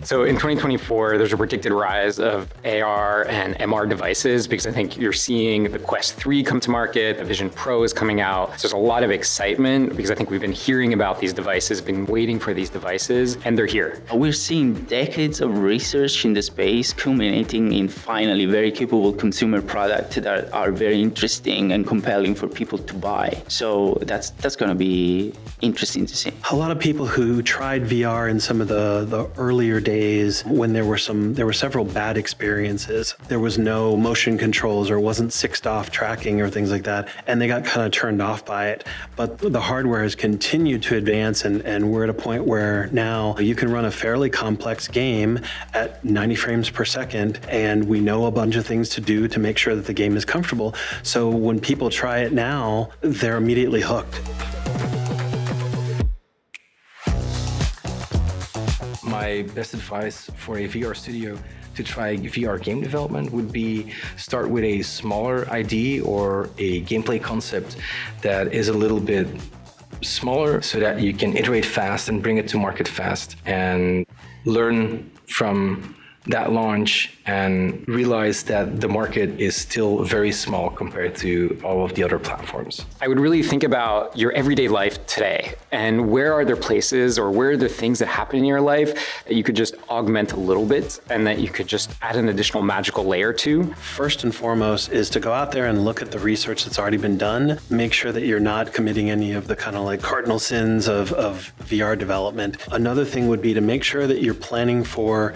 So in 2024, there's a predicted rise of AR and MR devices because I think you're seeing the Quest 3 come to market, the Vision Pro is coming out. So there's a lot of excitement because I think we've been hearing about these devices, been waiting for these devices, and they're here. We're seeing decades of research in the space culminating in finally very capable consumer products that are very interesting and compelling for people to buy. So that's going to be interesting to see. A lot of people who tried VR in some of the earlier days when there were several bad experiences. There was no motion controls or wasn't sixed off tracking or things like that, and they got kind of turned off by it. But the hardware has continued to advance, and we're at a point where now you can run a fairly complex game at 90 frames per second, and we know a bunch of things to do to make sure that the game is comfortable. So when people try it now, they're immediately hooked. My best advice for a VR studio to try VR game development would be start with a smaller ID or a gameplay concept that is a little bit smaller so that you can iterate fast and bring it to market fast and learn from that launch and realize that the market is still very small compared to all of the other platforms. I would really think about your everyday life today and where are there places or where are there things that happen in your life that you could just augment a little bit and that you could just add an additional magical layer to. First and foremost is to go out there and look at the research that's already been done. Make sure that you're not committing any of the kind of like cardinal sins of VR development. Another thing would be to make sure that you're planning for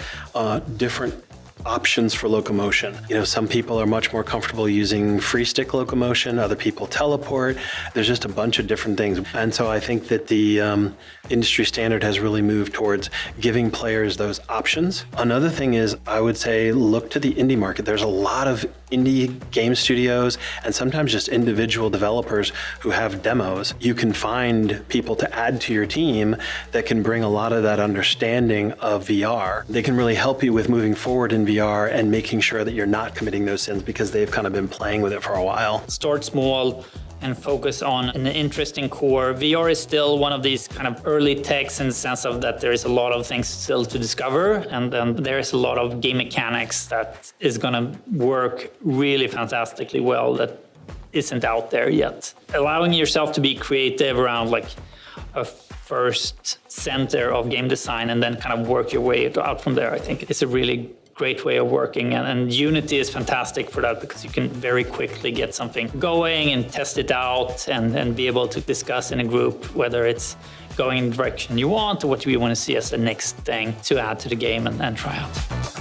different options for locomotion. You know, some people are much more comfortable using free stick locomotion, other people teleport. There's just a bunch of different things. And so I think that the industry standard has really moved towards giving players those options. Another thing is, I would say, look to the indie market. There's a lot of indie game studios and sometimes just individual developers who have demos. You can find people to add to your team that can bring a lot of that understanding of VR. They can really help you with moving forward in VR and making sure that you're not committing those sins because they've kind of been playing with it for a while. Start small and focus on an interesting core. VR is still one of these kind of early techs in the sense of that there is a lot of things still to discover, and then there is a lot of game mechanics that is going to work really fantastically well that isn't out there yet. Allowing yourself to be creative around like a first center of game design and then kind of work your way out from there, I think is a really great way of working, and Unity is fantastic for that because you can very quickly get something going and test it out and be able to discuss in a group whether it's going in the direction you want or what you want to see as the next thing to add to the game and try out.